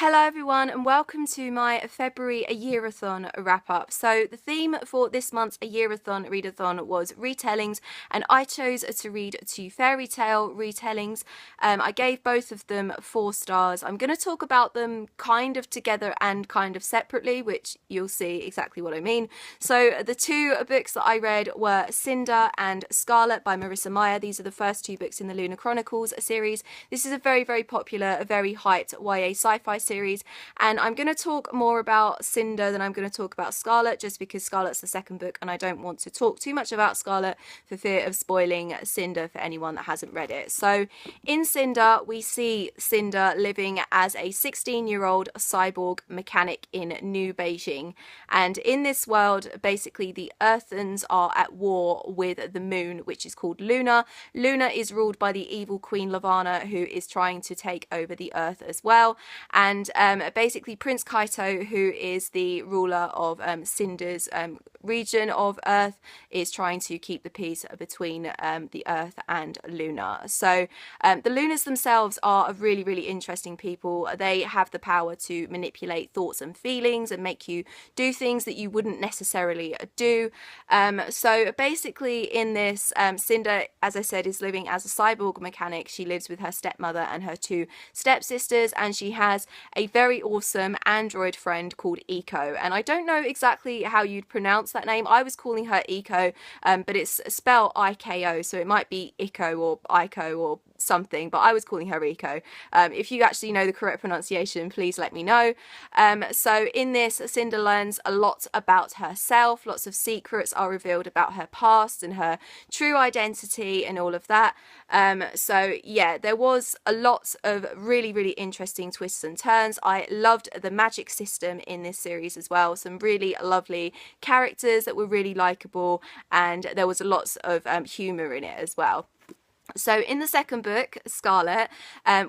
Hello everyone and welcome to my February AYearAthon wrap up. So the theme for this month's AYearAthon readathon was retellings, and I chose to read two fairy tale retellings. I gave both of them 4 stars. I'm going to talk about them kind of together and kind of separately, which you'll see exactly what I mean. So the two books that I read were Cinder and Scarlet by Marissa Meyer. These are the first 2 books in the Lunar Chronicles series. This is a very popular, a very hyped YA sci-fi series, and I'm going to talk more about Cinder than I'm going to talk about Scarlet, just because Scarlet's the second book and I don't want to talk too much about Scarlet for fear of spoiling Cinder for anyone that hasn't read it. So in Cinder we see Cinder living as a 16-year-old cyborg mechanic in New Beijing, and in this world basically the Earthens are at war with the moon, which is called Luna. Luna is ruled by the evil Queen Lavana, who is trying to take over the Earth as well. And basically Prince Kaito, who is the ruler of Cinder's region of Earth, is trying to keep the peace between the Earth and Luna. So the Lunas themselves are a really interesting people. They have the power to manipulate thoughts and feelings and make you do things that you wouldn't necessarily do. So basically in this, Cinder, as I said, is living as a cyborg mechanic. She lives with her stepmother and her 2 stepsisters, and she has a very awesome android friend called Eco, and I don't know exactly how you'd pronounce that name. I was calling her Eco, but it's spelled I-K-O, so it might be Ico or Ico or something, but I was calling her Eco. If you actually know the correct pronunciation, please let me know. So in this, Cinder learns a lot about herself. Lots of secrets are revealed about her past and her true identity and all of that. So yeah, there was a lot of really interesting twists and turns. I loved the magic system in this series as well. Some really lovely characters that were really likable, and there was lots of humour in it as well. So in the second book, Scarlet,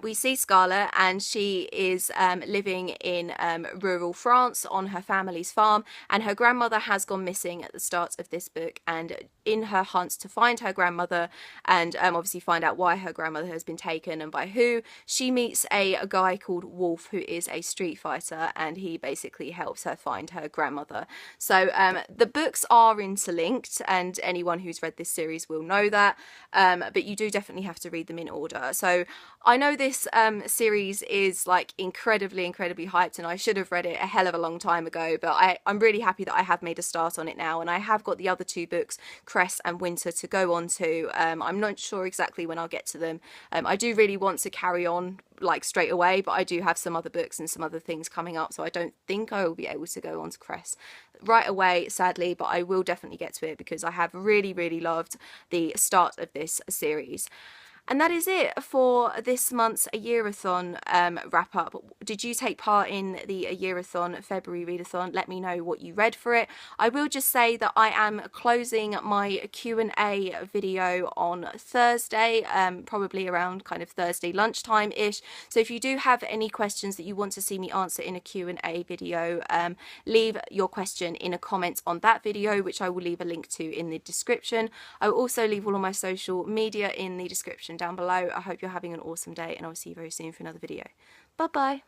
we see Scarlet, and she is living in rural France on her family's farm, and her grandmother has gone missing at the start of this book. And in her hunt to find her grandmother and obviously find out why her grandmother has been taken and by who, she meets a guy called Wolf, who is a street fighter, and he basically helps her find her grandmother. So the books are interlinked, and anyone who's read this series will know that, but you do definitely have to read them in order. So I know this series is like incredibly hyped, and I should have read it a hell of a long time ago, but I'm really happy that I have made a start on it now, and I have got the other 2 books, Cress and Winter, to go on to. I'm not sure exactly when I'll get to them. I do really want to carry on like straight away, but I do have some other books and some other things coming up, so I don't think I will be able to go on to Cress right away, sadly, but I will definitely get to it because I have really loved the start of this series. And that is it for this month's AYearAthon wrap up. Did you take part in the AYearAthon February readathon? Let me know what you read for it. I will just say that I am closing my Q&A video on Thursday, probably around kind of Thursday lunchtime-ish. So if you do have any questions that you want to see me answer in a Q&A video, leave your question in a comment on that video, which I will leave a link to in the description. I will also leave all of my social media in the description down below. I hope you're having an awesome day, and I'll see you very soon for another video. Bye bye.